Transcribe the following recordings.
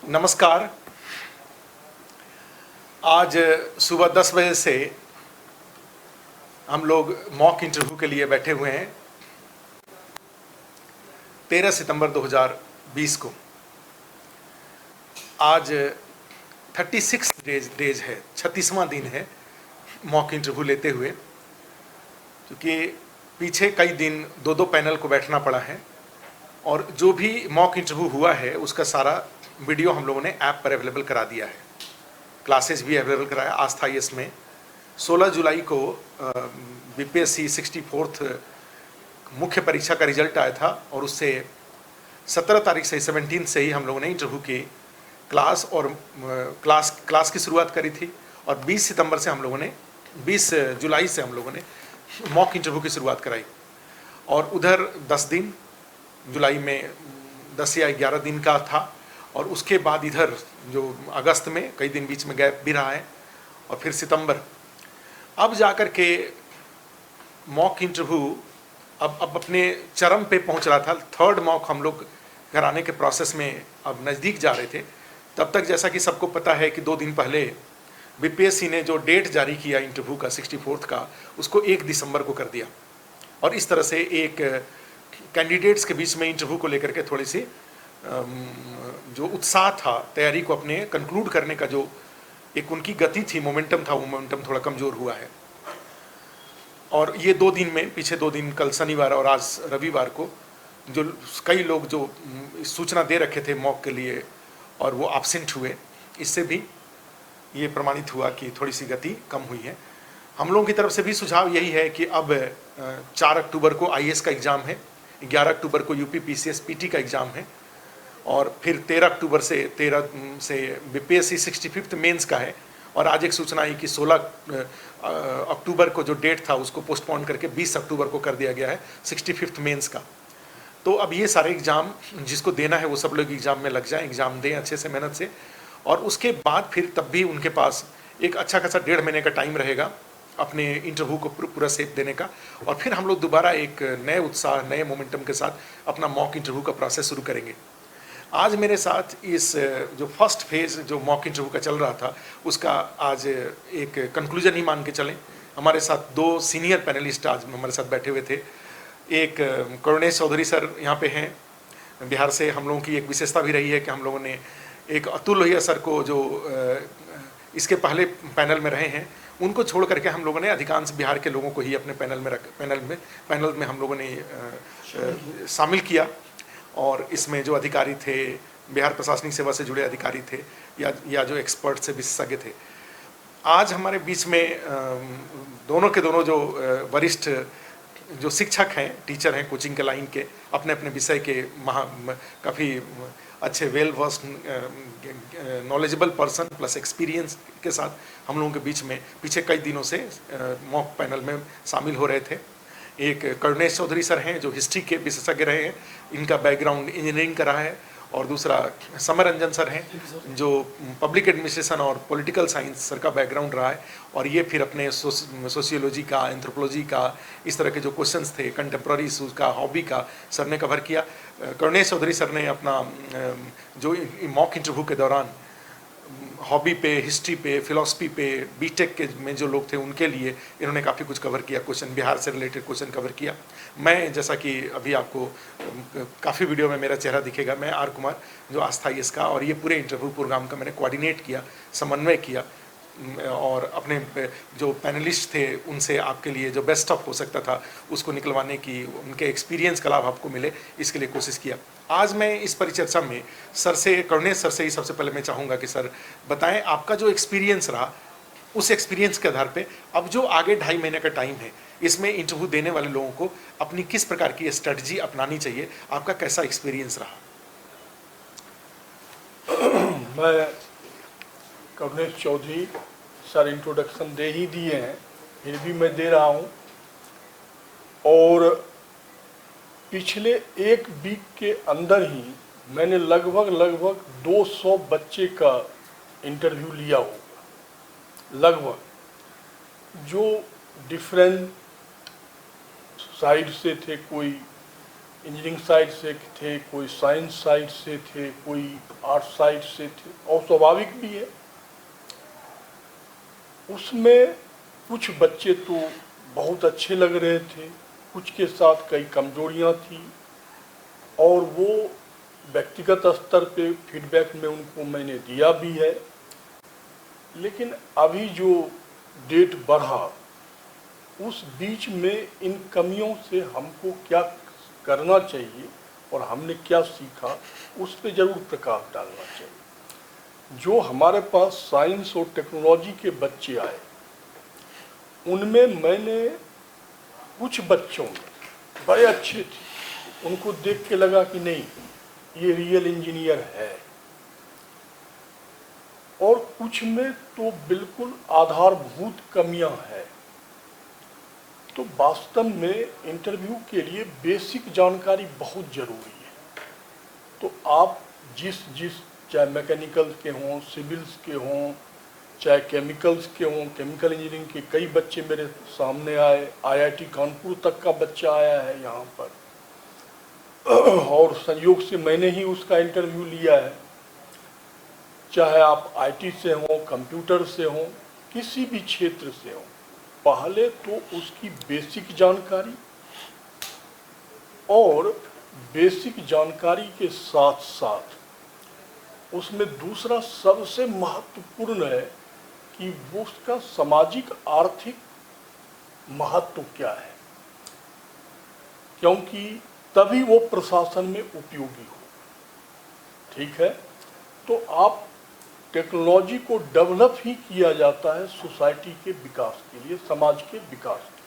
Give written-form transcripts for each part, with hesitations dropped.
नमस्कार। आज सुबह 10 बजे से हम लोग मॉक इंटरव्यू के लिए बैठे हुए हैं। 13 सितंबर 2020 को आज 36 डेज है, 36वां दिन है मॉक इंटरव्यू लेते हुए, क्योंकि पीछे कई दिन दो पैनल को बैठना पड़ा है और जो भी मॉक इंटरव्यू हुआ है उसका सारा वीडियो हम लोगों ने ऐप पर अवेलेबल करा दिया है। क्लासेस भी अवेलेबल कराया। आस्था यस में 16 जुलाई को बीपीएससी 64th मुख्य परीक्षा का रिजल्ट आया था और उससे 17 तारीख से 17 से ही हम लोगों ने इंटरव्यू की क्लास की शुरुआत करी थी और 20 सितंबर से हम लोगों ने 20 जुलाई से हम लोगों ने मॉक इंटरव्यू की शुरुआत कराई। और उधर 10 दिन जुलाई में 10 या 11 दिन का था और उसके बाद इधर जो अगस्त में कई दिन बीच में गैप भी रहा है और फिर सितंबर। अब जाकर के मॉक इंटरव्यू अब अपने चरम पे पहुंच रहा था। थर्ड मॉक हम लोग कराने के प्रोसेस में अब नज़दीक जा रहे थे। तब तक जैसा कि सबको पता है कि 2 दिन पहले बीपीएससी ने जो डेट जारी किया इंटरव्यू का 64th का, उसको 1 दिसंबर को कर दिया और इस तरह से एक कैंडिडेट्स के बीच में इंटरव्यू को लेकर के थोड़ी सी जो उत्साह था तैयारी को अपने कंक्लूड करने का, जो एक उनकी गति थी, मोमेंटम था, वो मोमेंटम थोड़ा कमज़ोर हुआ है। और ये 2 दिन में, पीछे 2 दिन, कल शनिवार और आज रविवार को, जो कई लोग जो सूचना दे रखे थे मॉक के लिए और वो एब्सेंट हुए, इससे भी ये प्रमाणित हुआ कि थोड़ी सी गति कम हुई है। हम लोगों की तरफ से भी सुझाव यही है कि अब 4 अक्टूबर को आईएएस का एग्ज़ाम है, 11 अक्टूबर को यूपी पीसीएस पीटी का एग्ज़ाम है और फिर 13 अक्टूबर से बीपीएससी 65th मेंस का है। और आज एक सूचना आई कि 16 अक्टूबर को जो डेट था उसको पोस्टपोन करके 20 अक्टूबर को कर दिया गया है 65th मेंस का। तो अब ये सारे एग्ज़ाम जिसको देना है वो सब लोग एग्ज़ाम में लग जाएं, एग्ज़ाम दें अच्छे से, मेहनत से, और उसके बाद फिर तब भी उनके पास एक अच्छा खासा 1.5 महीने का टाइम रहेगा अपने इंटरव्यू को पूरा सेप देने का। और फिर हम लोग दोबारा एक नए उत्साह, नए मोमेंटम के साथ अपना मॉक इंटरव्यू का प्रोसेस शुरू करेंगे। आज मेरे साथ इस जो फर्स्ट फेज़ जो मॉक इंटरव्यू का चल रहा था उसका आज एक कंक्लूजन ही मान के चलें। हमारे साथ 2 सीनियर पैनलिस्ट आज हमारे साथ बैठे हुए थे। एक करुणेश चौधरी सर यहाँ पे हैं बिहार से। हम लोगों की एक विशेषता भी रही है कि हम लोगों ने एक अतुल लोहिया सर को, जो इसके पहले पैनल में रहे हैं, उनको छोड़ करके हम लोगों ने अधिकांश बिहार के लोगों को ही अपने पैनल में हम लोगों ने शामिल किया। और इसमें जो अधिकारी थे, बिहार प्रशासनिक सेवा से जुड़े अधिकारी थे या जो एक्सपर्ट से विशेषज्ञ थे। आज हमारे बीच में दोनों के दोनों जो वरिष्ठ जो शिक्षक हैं, टीचर हैं, कोचिंग के लाइन के, अपने अपने विषय के काफ़ी अच्छे well versed knowledgeable person plus experience के साथ हम लोगों के बीच में पीछे कई दिनों से मॉक पैनल में शामिल हो रहे थे। एक करुणेश चौधरी सर हैं जो हिस्ट्री के विशेषज्ञ रहे हैं, इनका बैकग्राउंड इंजीनियरिंग का रहा है। और दूसरा समरंजन सर हैं जो पब्लिक एडमिनिस्ट्रेशन और पॉलिटिकल साइंस सर का बैकग्राउंड रहा है और ये फिर अपने सोशियोलॉजी का, एंथ्रोपोलॉजी का, इस तरह के जो क्वेश्चंस थे, कंटेम्प्रेरी इशूज़ का, हॉबी का सर ने कवर किया। करुणेश चौधरी सर ने अपना जो मॉक इंटरव्यू के दौरान हॉबी पे, हिस्ट्री पे, फिलॉसफी पे, बीटेक के में जो लोग थे उनके लिए इन्होंने काफ़ी कुछ कवर किया, क्वेश्चन, बिहार से रिलेटेड क्वेश्चन कवर किया। मैं, जैसा कि अभी आपको काफ़ी वीडियो में मेरा चेहरा दिखेगा, मैं आर कुमार, जो आस्था इसका और ये पूरे इंटरव्यू प्रोग्राम का मैंने कोऑर्डिनेट किया, समन्वय किया और अपने जो पैनलिस्ट थे उनसे आपके लिए जो बेस्ट ऑफ हो सकता था उसको निकलवाने की, उनके एक्सपीरियंस का लाभ आपको मिले, इसके लिए कोशिश किया। आज मैं इस परिचर्चा में सर से, करुणेश सर से ही सबसे पहले मैं चाहूँगा कि सर बताएं आपका जो एक्सपीरियंस रहा, उस एक्सपीरियंस के आधार पे अब जो आगे 2.5 महीने का टाइम है, इसमें इंटरव्यू देने वाले लोगों को अपनी किस प्रकार की स्ट्रेटजी अपनानी चाहिए, आपका कैसा एक्सपीरियंस रहा? मैं करुणेश चौधरी सर इंट्रोडक्शन दे ही दिए हैं, फिर भी मैं दे रहा हूँ। और पिछले 1 वीक के अंदर ही मैंने लगभग 200 बच्चे का इंटरव्यू लिया होगा, लगभग, जो डिफरेंट साइड से थे। कोई इंजीनियरिंग साइड से थे, कोई साइंस साइड से थे, कोई आर्ट साइड से थे, और स्वाभाविक भी है। उसमें कुछ बच्चे तो बहुत अच्छे लग रहे थे, कुछ के साथ कई कमजोरियां थी, और वो व्यक्तिगत स्तर पे फीडबैक में उनको मैंने दिया भी है। लेकिन अभी जो डेट बढ़ा, उस बीच में इन कमियों से हमको क्या करना चाहिए और हमने क्या सीखा, उस पर जरूर प्रकाश डालना चाहिए। जो हमारे पास साइंस और टेक्नोलॉजी के बच्चे आए, उनमें मैंने कुछ बच्चों में बड़े अच्छे थे, उनको देख के लगा कि नहीं, ये रियल इंजीनियर है, और कुछ में तो बिल्कुल आधारभूत कमियां हैं। तो वास्तव में इंटरव्यू के लिए बेसिक जानकारी बहुत ज़रूरी है। तो आप जिस चाहे मैकेनिकल के हों, सिविल्स के हों, चाहे केमिकल्स के हों, केमिकल इंजीनियरिंग के कई बच्चे मेरे सामने आए, आईआईटी कानपुर तक का बच्चा आया है यहाँ पर, और संयोग से मैंने ही उसका इंटरव्यू लिया है। चाहे आप आईटी से हों, कंप्यूटर से हों, किसी भी क्षेत्र से हों, पहले तो उसकी बेसिक जानकारी, और बेसिक जानकारी के साथ साथ उसमें दूसरा सबसे महत्वपूर्ण है कि वो उसका सामाजिक आर्थिक महत्व क्या है, क्योंकि तभी वो प्रशासन में उपयोगी हो। ठीक है, तो आप टेक्नोलॉजी को डेवलप ही किया जाता है सोसाइटी के विकास के लिए, समाज के विकास के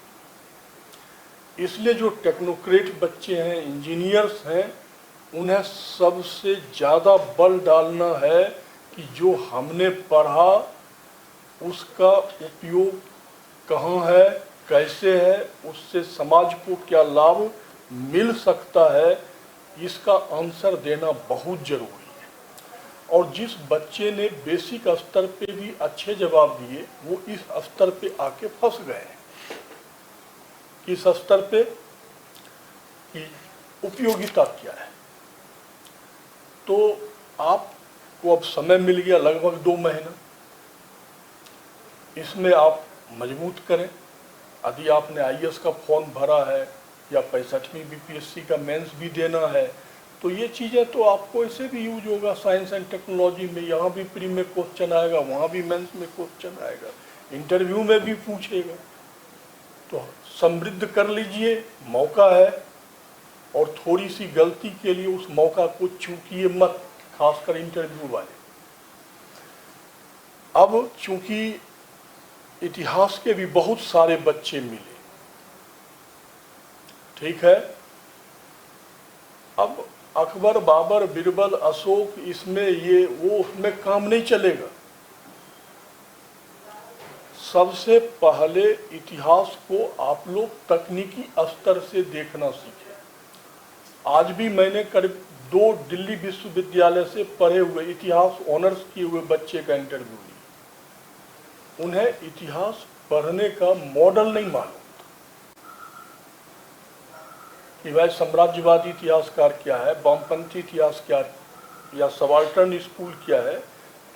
लिए। इसलिए जो टेक्नोक्रेट बच्चे हैं, इंजीनियर्स हैं, उन्हें सबसे ज़्यादा बल डालना है कि जो हमने पढ़ा उसका उपयोग कहाँ है, कैसे है, उससे समाज को क्या लाभ मिल सकता है, इसका आंसर देना बहुत ज़रूरी है। और जिस बच्चे ने बेसिक स्तर पे भी अच्छे जवाब दिए, वो इस स्तर पे आके फंस गए हैं। किस स्तर पे कि उपयोगिता क्या है। तो आपको अब समय मिल गया लगभग 2 महीना, इसमें आप मजबूत करें। यदि आपने आईएएस का फॉर्म भरा है या 65वीं बीपीएससी का मेंस भी देना है, तो ये चीज़ें तो आपको ऐसे भी यूज होगा साइंस एंड टेक्नोलॉजी में। यहाँ भी प्री में क्वेश्चन आएगा, वहाँ भी मेंस में क्वेश्चन आएगा, इंटरव्यू में भी पूछेगा। तो समृद्ध कर लीजिए, मौका है, और थोड़ी सी गलती के लिए उस मौका को चूकिए मत, खासकर इंटरव्यू वाले। अब चूंकि इतिहास के भी बहुत सारे बच्चे मिले, ठीक है, अब अकबर, बाबर, बिरबल, अशोक, इसमें ये वो उसमें काम नहीं चलेगा। सबसे पहले इतिहास को आप लोग तकनीकी स्तर से देखना सीखें। आज भी मैंने करीब 2 दिल्ली विश्वविद्यालय से पढ़े हुए इतिहास ऑनर्स किए हुए बच्चे का इंटरव्यू लिया। उन्हें इतिहास पढ़ने का मॉडल नहीं मालूम कि भाई साम्राज्यवादी इतिहासकार क्या है, वामपंथी इतिहास क्या या सबाल्टर्न स्कूल क्या है।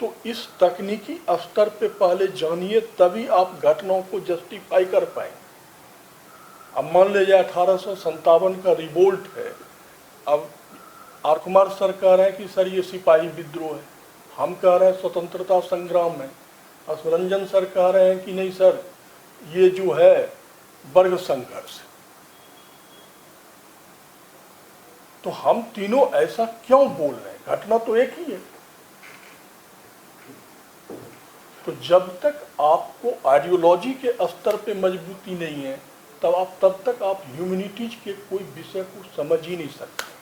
तो इस तकनीकी स्तर पे पहले जानिए, तभी आप घटनाओं को जस्टिफाई कर पाएंगे। अब मान लीजिए 1857 का रिवोल्ट है, अब आर कुमार सर कह रहे हैं कि सर ये सिपाही विद्रोह है, हम कह रहे हैं स्वतंत्रता संग्राम है, असुरंजन सर कह रहे हैं कि नहीं सर ये जो है वर्ग संघर्ष। तो हम तीनों ऐसा क्यों बोल रहे हैं, घटना तो एक ही है। तो जब तक आपको आइडियोलॉजी के स्तर पे मजबूती नहीं है, तब तक आप ह्यूमैनिटीज के कोई विषय को समझ ही नहीं सकते।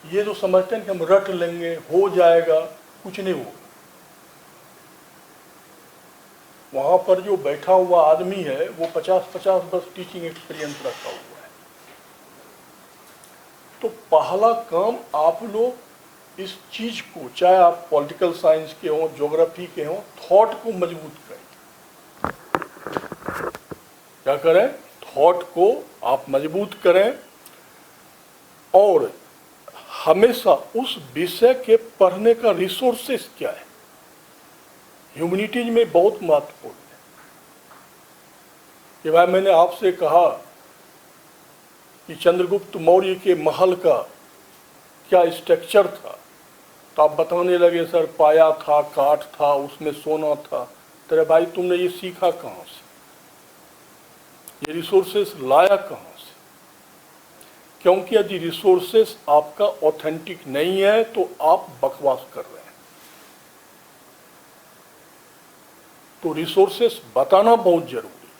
ये जो समझते हैं कि हम रट लेंगे, हो जाएगा, कुछ नहीं होगा। वहाँ पर जो बैठा हुआ आदमी है वो 50-50 वर्ष टीचिंग एक्सपीरियंस रखा हुआ है। तो पहला काम आप लोग इस चीज को, चाहे आप पॉलिटिकल साइंस के हों, ज्योग्राफी के हों, थॉट को मजबूत करें। क्या करें? थॉट को आप मजबूत करें। और हमेशा उस विषय के पढ़ने का रिसोर्सेस क्या है, ह्यूमैनिटीज में बहुत महत्वपूर्ण है। कि भाई मैंने आपसे कहा कि चंद्रगुप्त मौर्य के महल का क्या स्ट्रक्चर था, तो आप बताने लगे सर पाया था, काठ था, उसमें सोना था। तेरे भाई तुमने ये सीखा कहाँ से, ये रिसोर्सेस लाया कहाँ से? क्योंकि यदि रिसोर्सेस आपका ऑथेंटिक नहीं है तो आप बकवास कर रहे हैं। तो रिसोर्सेस बताना बहुत जरूरी है।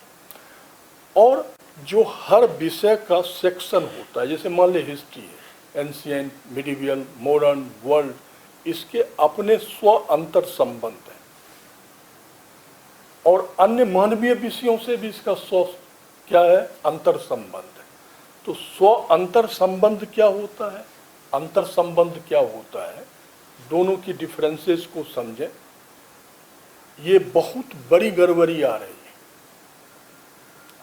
और जो हर विषय का सेक्शन होता है, जैसे मान लीजिए हिस्ट्री है, एंशिएंट, मिडिवियल, मॉडर्न, वर्ल्ड, इसके अपने स्व अंतर संबंध है और अन्य मानवीय विषयों से भी इसका स्व क्या है, अंतर संबंध है। तो स्व अंतर संबंध क्या होता है, अंतर संबंध क्या होता है, दोनों की डिफरेंसेस को समझें। ये बहुत बड़ी गड़बड़ी आ रही है।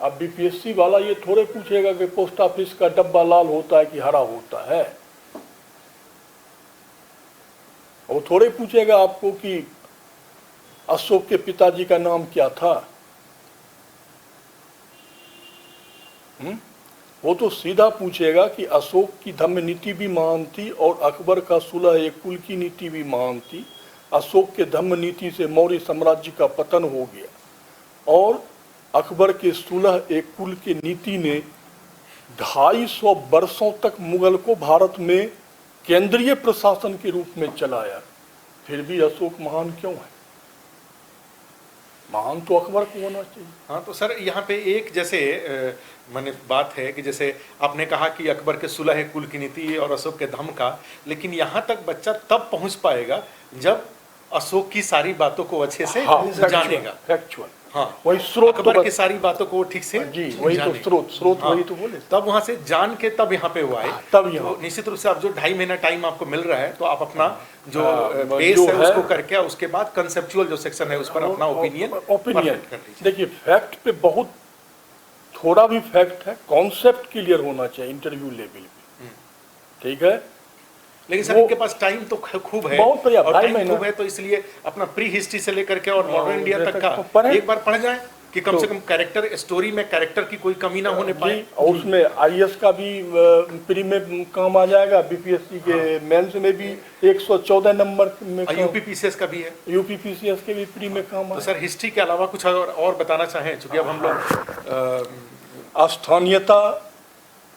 अब बीपीएससी वाला ये थोड़े पूछेगा कि पोस्ट ऑफिस का डब्बा लाल होता है कि हरा होता है। वो थोड़े पूछेगा आपको कि अशोक के पिताजी का नाम क्या था। वो तो सीधा पूछेगा कि अशोक की धम्म नीति भी महान थी और अकबर का सुलह एक कुल की नीति भी महान थी। अशोक के धम्म नीति से मौर्य साम्राज्य का पतन हो गया और अकबर के सुलह एक कुल की नीति ने 250 वर्षों तक मुगल को भारत में केंद्रीय प्रशासन के रूप में चलाया। फिर भी अशोक महान क्यों है? महान तो अकबर को होना चाहिए। हाँ, तो सर यहाँ पे एक जैसे माने बात है कि जैसे आपने कहा कि अकबर के सुलह है कुल की नीति और अशोक के धम्म का, लेकिन यहाँ तक बच्चा तब पहुँच पाएगा जब अशोक की सारी बातों को अच्छे से जानेगा। फैक्चुअल, हाँ, वही स्रोत अकबर की सारी बातों को ठीक से जी, वही तो स्रोत हाँ, वही तो बोले। तब वहां से जान के तब यहाँ पे हुआ है। तब यहाँ तो निश्चित रूप से आप जो 2.5 महीना टाइम आपको मिल रहा है, तो आप अपना जो बेस जो है है उसको करके उसके बाद कंसेप्चुअल जो सेक्शन है उस पर अपना ओपिनियन कर लीजिए। देखिए, फैक्ट पे बहुत थोड़ा भी फैक्ट है, कॉन्सेप्ट क्लियर होना चाहिए इंटरव्यू लेवल पे, ठीक है। लेकिन सर इनके पास टाइम तो खूब है, बहुत बढ़िया, और 2.5 टाइम महीना खूब है, तो इसलिए अपना प्री हिस्ट्री से लेकर के और मॉडर्न इंडिया तक का पढ़ें। एक बार पढ़ जाए कि कम से कम कैरेक्टर स्टोरी में कैरेक्टर की कोई कमी ना होने पाए। और उसमें आईएएस का भी प्री में काम आ जाएगा, बीपीएससी के मेंस में भी 114 नंबर में, यूपीपीसीएस का भी है, यूपीपीसीएस के भी प्री में काम तो सर हिस्ट्री के अलावा कुछ और बताना चाहें, चूंकि अब हम लोग स्थानीयता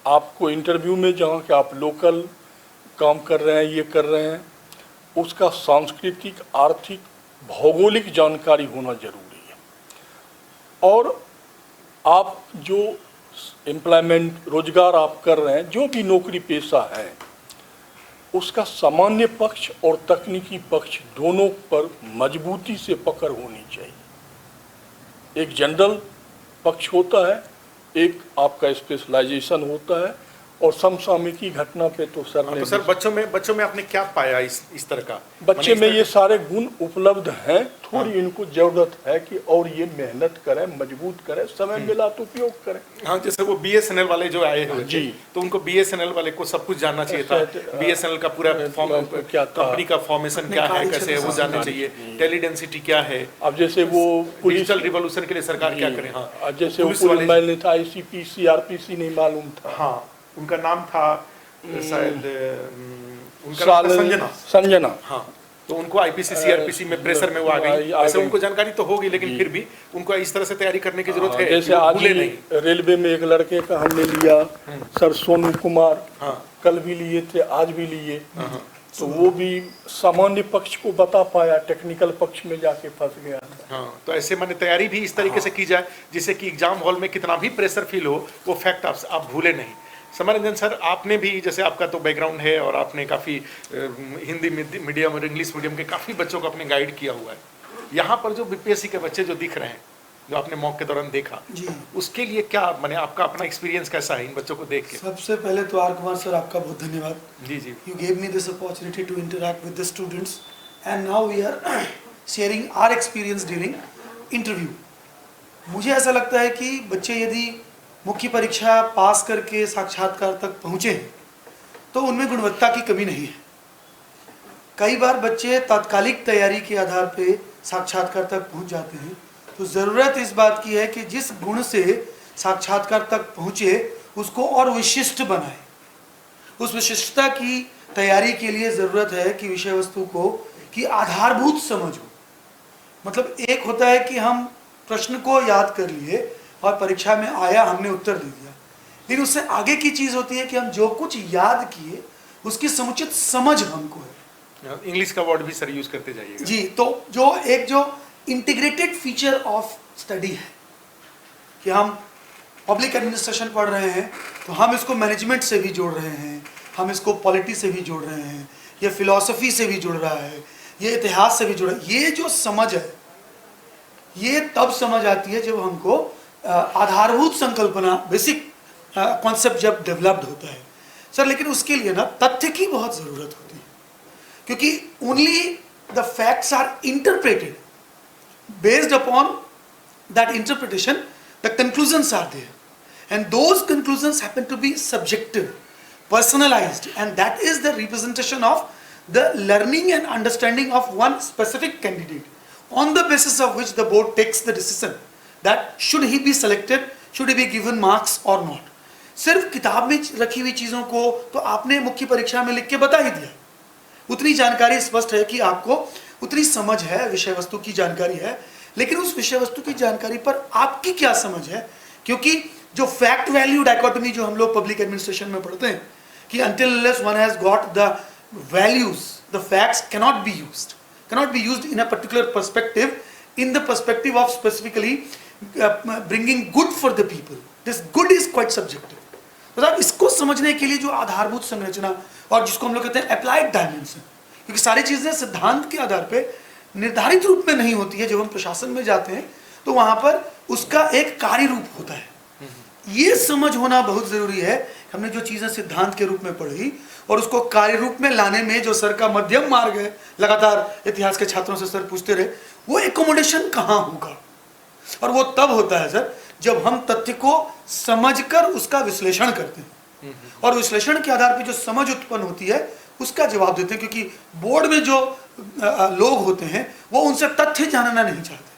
आपको इंटरव्यू में जहाँ के आप लोकल काम कर रहे हैं, ये कर रहे हैं, उसका सांस्कृतिक, आर्थिक, भौगोलिक जानकारी होना जरूरी है। और आप जो एम्प्लॉयमेंट, रोजगार आप कर रहे हैं, जो भी नौकरी पेशा है, उसका सामान्य पक्ष और तकनीकी पक्ष दोनों पर मजबूती से पकड़ होनी चाहिए। एक जनरल पक्ष होता है, एक आपका स्पेशलाइजेशन होता है, और समसामयिकी घटना पे तो सर ने, तो सर बच्चों में आपने क्या पाया इस तरह का? बच्चे में ये सारे गुण उपलब्ध हैं, थोड़ी इनको जरूरत है कि और ये मेहनत करें, मजबूत करें, समय मिला तो उपयोग करें। हाँ, जैसे वो बीएसएनएल वाले जो आए हुए जी, तो उनको बीएसएनएल वाले को सब कुछ जानना चाहिए था। बीएसएनएल का पूरा क्या कंपनी का फॉर्मेशन क्या है, कैसे है, वो जानना चाहिए। टेली डेंसिटी क्या है, अब जैसे वो डिजिटल रिवॉल्यूशन के लिए सरकार क्या करे। हाँ, जैसे वो मैंने था आईसीपी, सीआरपीसी नहीं मालूम था। हाँ, उनका नाम था शायद उनका संजना। हाँ, तो उनको आईपीसी सीआरपीसी में प्रेशर में वो आ गई। वैसे उनको जानकारी तो होगी, लेकिन फिर भी उनको इस तरह से तैयारी करने की जरूरत है। जैसे आज रेलवे में एक लड़के का हमने लिया, सर सोनू कुमार, कल भी लिए थे, आज भी लिए, तो वो भी सामान्य पक्ष को बता पाया, टेक्निकल पक्ष में जाके फंस गया। हाँ, तो ऐसे माने तैयारी भी इस तरीके से की जाए जिससे कि एग्जाम हॉल में कितना भी प्रेशर फील हो, वो फैक्ट आप भूले नहीं। समरंजन सर, आपने भी, जैसे आपका तो बैकग्राउंड है और आपने काफ़ी हिंदी मीडियम और इंग्लिश मीडियम के काफ़ी बच्चों को आपने गाइड किया हुआ है। यहाँ पर जो बीपीएससी के बच्चे जो दिख रहे हैं, जो आपने मॉक के दौरान देखा जी, उसके लिए क्या माने आपका अपना एक्सपीरियंस कैसा है इन बच्चों को देख के? सबसे पहले तो आर कुमार सर, आपका बहुत धन्यवाद। जी जी, you gave me this opportunity to interact with the students and now we are sharing our experience during interview. मुझे ऐसा लगता है कि बच्चे यदि मुख्य परीक्षा पास करके साक्षात्कार तक पहुँचे तो उनमें गुणवत्ता की कमी नहीं है। कई बार बच्चे तात्कालिक तैयारी के आधार पे साक्षात्कार तक पहुंच जाते हैं, तो ज़रूरत इस बात की है कि जिस गुण से साक्षात्कार तक पहुंचे उसको और विशिष्ट बनाए। उस विशिष्टता की तैयारी के लिए ज़रूरत है कि विषय वस्तु को की आधारभूत समझ हो। मतलब एक होता है कि हम प्रश्न को याद कर लिए और परीक्षा में आया, हमने उत्तर दे दिया, लेकिन उससे आगे की चीज़ होती है कि हम जो कुछ याद किए उसकी समुचित समझ हमको है। इंग्लिश का वर्ड भी सर यूज करते जाइएगा जी। तो जो इंटीग्रेटेड फीचर ऑफ स्टडी है कि हम पब्लिक एडमिनिस्ट्रेशन पढ़ रहे हैं तो हम इसको मैनेजमेंट से भी जोड़ रहे हैं, हम इसको पॉलिटी से भी जोड़ रहे हैं, ये फिलॉसफी से भी जुड़ रहा है, ये इतिहास से भी जुड़ा है। ये जो समझ है ये तब समझ आती है जब हमको आधारभूत संकल्पना, बेसिक कॉन्सेप्ट जब डेवलप्ड होता है सर। लेकिन उसके लिए ना तथ्य की बहुत ज़रूरत होती है, क्योंकि only the facts are interpreted, based upon that interpretation the conclusions are there, and those conclusions happen to be subjective, personalized, and that is the representation of the learning and understanding of one specific candidate, on the basis of which the board takes the decision that should he be selected, should he be given marks or not. सिर्फ किताब में रखी हुई चीज़ों को तो आपने मुख्य परीक्षा में लिख के बता ही दिया, उतनी जानकारी स्पष्ट है कि आपको उतनी समझ है, विषय वस्तु की जानकारी है, लेकिन उस विषय वस्तु की जानकारी पर आपकी क्या समझ है। क्योंकि जो फैक्ट वैल्यू डायकोटमी जो हम लोग पब्लिक एडमिनिस्ट्रेशन में पढ़ते हैं कि until unless one has got the values, the facts cannot be used in a particular perspective, in the perspective of specifically bringing good for the people. This good is quite subjective. मतलब इसको समझने के लिए जो आधारभूत संरचना और जिसको हम लोग कहते हैं अप्लाइड डायमेंशन, क्योंकि सारी चीज़ें सिद्धांत के आधार पे निर्धारित रूप में नहीं होती है। जब हम प्रशासन में जाते हैं तो वहाँ पर उसका एक कार्य रूप होता है। ये समझ होना बहुत ज़रूरी है। हमने जो चीज़ें सिद्धांत के रूप में पढ़ी और उसको कार्य रूप में लाने में जो सर का मध्यम मार्ग है, लगातार इतिहास के छात्रों से सर पूछते रहे, वो एकोमोडेशन कहाँ होगा। और वो तब होता है सर जब हम तथ्य को समझकर उसका विश्लेषण करते हैं और विश्लेषण के आधार पर जो समझ उत्पन्न होती है उसका जवाब देते हैं। क्योंकि बोर्ड में जो लोग होते हैं वो उनसे तथ्य जानना नहीं चाहते,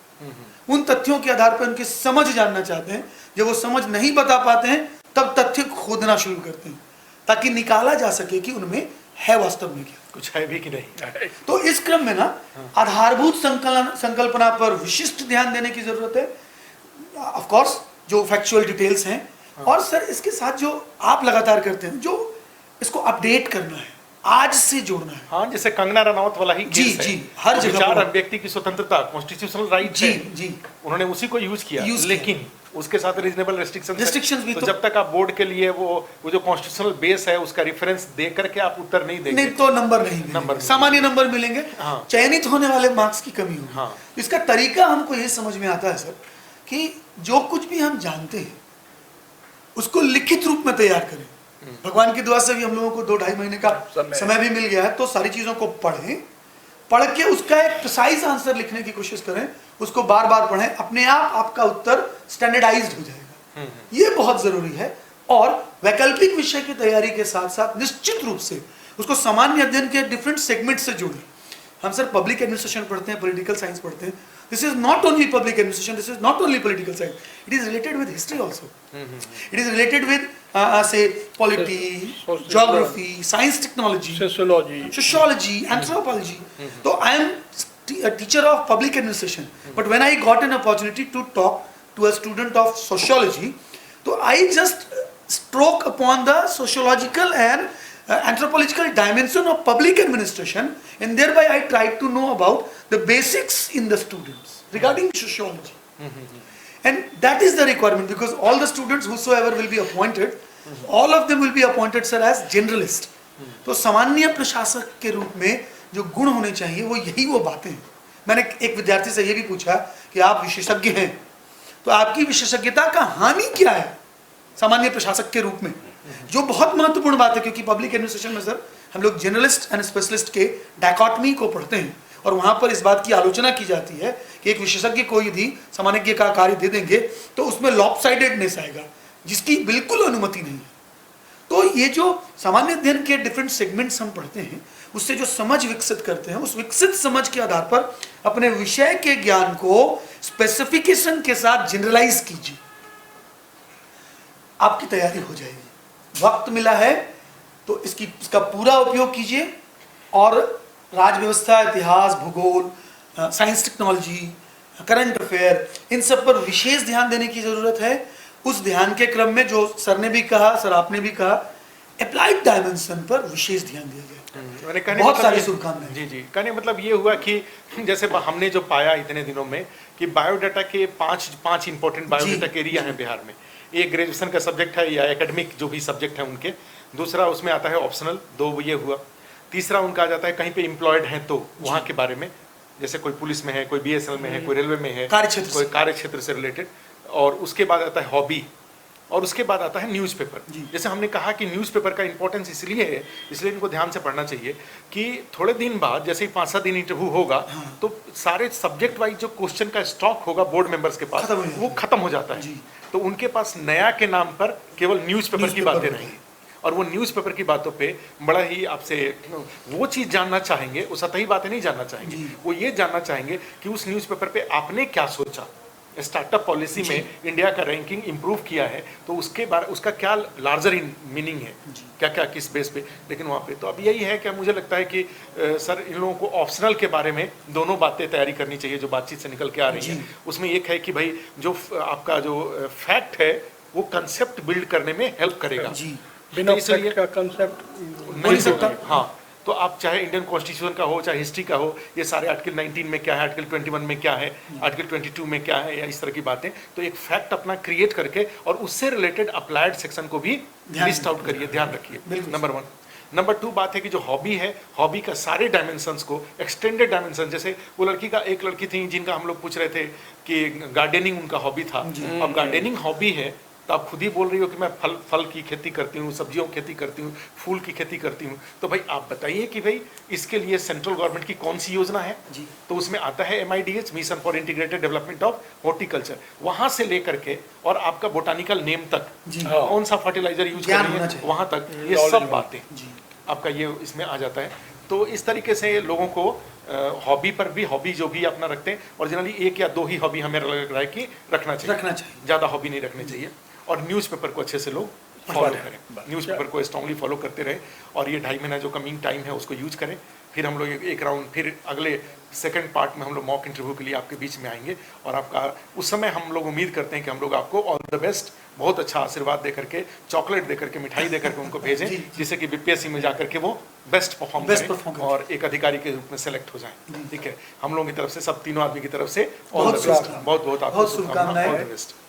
उन तथ्यों के आधार पर उनकी समझ जानना चाहते हैं। जब वो समझ नहीं बता पाते हैं तब तथ्य खोदना शुरू करते हैं ताकि निकाला जा सके कि उनमें है वास्तव में क्या, कुछ है भी कि नहीं। तो इस क्रम में ना आधारभूत संकल्पना पर विशिष्ट ध्यान देने की जरूरत है। ऑफ कोर्स जो फैक्चुअल डिटेल्स हैं और सर इसके साथ जो आप लगातार करते हैं, जो इसको अपडेट करना है, आज से जोड़ना है। हाँ, जैसे कंगना रनौत वाला ही जी केस है। जी, हर जगह विचार पर। अभिव्यक्ति की स्वतंत्रता कॉन्स्टिट्यूशनल राइट जी है, जी, उन्होंने उसी को यूज किया, लेकिन उसके साथ रीजनेबल Restrictions भी तो तो- जब तक आप बोर्ड के लिए वो जो कॉन्स्टिट्यूशनल बेस है उसका रेफरेंस दे करके आप उत्तर नहीं देंगे नहीं तो नंबर नहीं मिलेंगे, सामान्य नंबर मिलेंगे, हाँ। चयनित होने वाले मार्क्स की कमी होगी। हाँ। इसका तरीका हमको ये समझ में आता है सर कि जो कुछ भी हम जानते हैं उसको लिखित रूप में तैयार करें। भगवान की दुआ से भी हम लोगों को 2-2.5 महीने का समय भी मिल गया है, तो सारी चीज़ों को पढ़ के उसका एक प्रिसाइज आंसर लिखने की कोशिश करें, उसको बार बार पढ़ें, अपने आप आपका उत्तर स्टैंडर्डाइज्ड हो जाएगा। ये बहुत ज़रूरी है। और वैकल्पिक विषय की तैयारी के साथ साथ निश्चित रूप से उसको सामान्य अध्ययन के डिफरेंट सेगमेंट से जोड़ें। हम सर पब्लिक एडमिनिस्ट्रेशन पढ़ते हैं, पॉलिटिकल साइंस पढ़ते हैं। This is not only public administration, this is not only political science, it is related with history also, it is related with say polity, geography, science, technology, sociology, anthropology. So I am a teacher of public administration, but when I got an opportunity to talk to a student of sociology, so I just stroke upon the sociological and anthropological dimension of public administration, and thereby I tried to know about the basics in the students regarding sociology. And that is the requirement, because all the students whosoever will be appointed, all of them will be appointed sir as generalist. तो सामान्य प्रशासक के रूप में जो गुण होने चाहिए वो यही वो बातें हैं। मैंने एक विद्यार्थी से ये भी पूछा कि आप विशेषज्ञ हैं तो आपकी विशेषज्ञता का हानि क्या है सामान्य प्रशासक के रूप में, जो बहुत महत्वपूर्ण बात है। क्योंकि पब्लिक एडमिनिस्ट्रेशन में सर हम लोग जनरलिस्ट एंड स्पेशलिस्ट के डायकॉटमी को पढ़ते हैं और वहाँ पर इस बात की आलोचना की जाती है कि एक विशेषज्ञ को यदि सामान्य का कार्य दे देंगे तो उसमें लॉपसाइडेडनेस आएगा, जिसकी बिल्कुल अनुमति नहीं है। तो ये जो सामान्य अध्ययन के डिफरेंट सेगमेंट्स हम पढ़ते हैं, उससे जो समझ विकसित करते हैं, उस विकसित समझ के आधार पर अपने विषय के ज्ञान को स्पेसिफिकेशन के साथ जनरलाइज कीजिए, आपकी तैयारी हो जाएगी। वक्त मिला है तो इसका पूरा उपयोग कीजिए और राज व्यवस्था, इतिहास, भूगोल, साइंस टेक्नोलॉजी, करंट अफेयर, इन सब पर विशेष ध्यान देने की जरूरत है। उस ध्यान के क्रम में जो सर ने भी कहा, सर आपने भी कहा, अप्लाइड डायमेंशन पर विशेष ध्यान दिया गया। बहुत सारी शुभकामनाएं। जी जी, कहने मतलब ये हुआ कि जैसे हमने जो पाया इतने दिनों में कि बायोडाटा के पांच इंपॉर्टेंट बायोडाटा के एरिया है बिहार में। एक ग्रेजुएशन का सब्जेक्ट है या एकेडमिक जो भी सब्जेक्ट है उनके, दूसरा उसमें आता है ऑप्शनल, 2 ये हुआ, तीसरा उनका आ जाता है कहीं पे एम्प्लॉयड है तो वहाँ के बारे में, जैसे कोई पुलिस में है, कोई BSNL में है, कोई रेलवे में है, कोई कार्य क्षेत्र से रिलेटेड, और उसके बाद आता है हॉबी, और उसके बाद आता है न्यूज़पेपर। जैसे हमने कहा कि न्यूज़पेपर का इंपॉर्टेंस इसलिए है, इसलिए इनको ध्यान से पढ़ना चाहिए कि थोड़े दिन बाद जैसे ही 5-7 दिन इंटरव्यू होगा तो सारे सब्जेक्ट वाइज जो क्वेश्चन का स्टॉक होगा बोर्ड मेंबर्स के पास वो खत्म हो जाता है। तो उनके पास नया के नाम पर केवल न्यूज़पेपर की बातें रहेंगी, और वो न्यूज़पेपर की बातों पे बड़ा ही आपसे वो चीज़ जानना चाहेंगे, वो सतही बातें नहीं जानना चाहेंगे, वो ये जानना चाहेंगे कि उस न्यूज़पेपर पे आपने क्या सोचा, स्टार्टअप पॉलिसी में इंडिया का रैंकिंग इंप्रूव किया है तो उसके बारे उसका क्या लार्जर मीनिंग है, क्या क्या किस बेस पे। लेकिन वहाँ पे तो अब यही है कि मुझे लगता है कि सर इन लोगों को ऑप्शनल के बारे में दोनों बातें तैयारी करनी चाहिए जो बातचीत से निकल के आ रही है। उसमें एक है कि भाई जो आपका जो फैक्ट है वो कंसेप्ट बिल्ड करने में हेल्प करेगा। बिना फैक्ट का कंसेप्ट नहीं सकता। हाँ, तो आप चाहे इंडियन कॉन्स्टिट्यूशन का हो, चाहे हिस्ट्री का हो, ये सारे आर्टिकल 19 में क्या है, आर्टिकल 21 में क्या है, आर्टिकल 22 में क्या है, या इस तरह की बातें, तो एक फैक्ट अपना क्रिएट करके और उससे रिलेटेड अप्लाइड सेक्शन को भी लिस्ट आउट करिए, ध्यान रखिए। नंबर 1। नंबर 2 बात है कि जो हॉबी है, हॉबी का सारे डायमेंशंस को, एक्सटेंडेड डायमेंशन, जैसे वो एक लड़की थी जिनका हम लोग पूछ रहे थे कि गार्डनिंग उनका हॉबी था। अब गार्डनिंग हॉबी है तो आप खुद ही बोल रही हो कि मैं फल की खेती करती हूँ, सब्जियों की खेती करती हूँ, फूल की खेती करती हूँ, तो भाई आप बताइए कि भाई इसके लिए सेंट्रल गवर्नमेंट की कौन सी योजना है जी। तो उसमें आता है MIDH, mission for integrated development of horticulture, वहाँ से लेकर के और आपका बोटानिकल नेम तक, कौन सा फर्टिलाइजर यूज कर रही है वहाँ तक, ये सब बातें आपका ये इसमें आ जाता है। तो इस तरीके से लोगों को हॉबी पर भी, हॉबी जो भी अपना रखते हैं, और जनरली 1 या 2 ही हॉबी हमें लग रहा है कि रखना चाहिए, ज़्यादा हॉबी नहीं रखनी चाहिए। और न्यूज़पेपर को अच्छे से लोग फॉलो करें, न्यूज़पेपर को स्ट्रांगली फॉलो करते रहे, और ये 2.5 महीना जो कमिंग टाइम है उसको यूज करें। फिर हम लोग एक राउंड, फिर अगले सेकंड पार्ट में हम लोग मॉक इंटरव्यू के लिए आपके बीच में आएंगे, और आपका उस समय हम लोग उम्मीद करते हैं कि हम लोग आपको ऑल द बेस्ट, बहुत अच्छा आशीर्वाद दे करके, चॉकलेट दे करके, मिठाई दे करके उनको भेजें, जिससे कि BPSC में जाकर के वो बेस्ट परफॉर्म करें और एक अधिकारी के रूप में सेलेक्ट हो जाएं। ठीक है, हम लोगों की तरफ से, सब तीनों आदमी की तरफ से ऑल द बेस्ट, बहुत बहुत आपको शुभकामनाएं, ऑल द बेस्ट।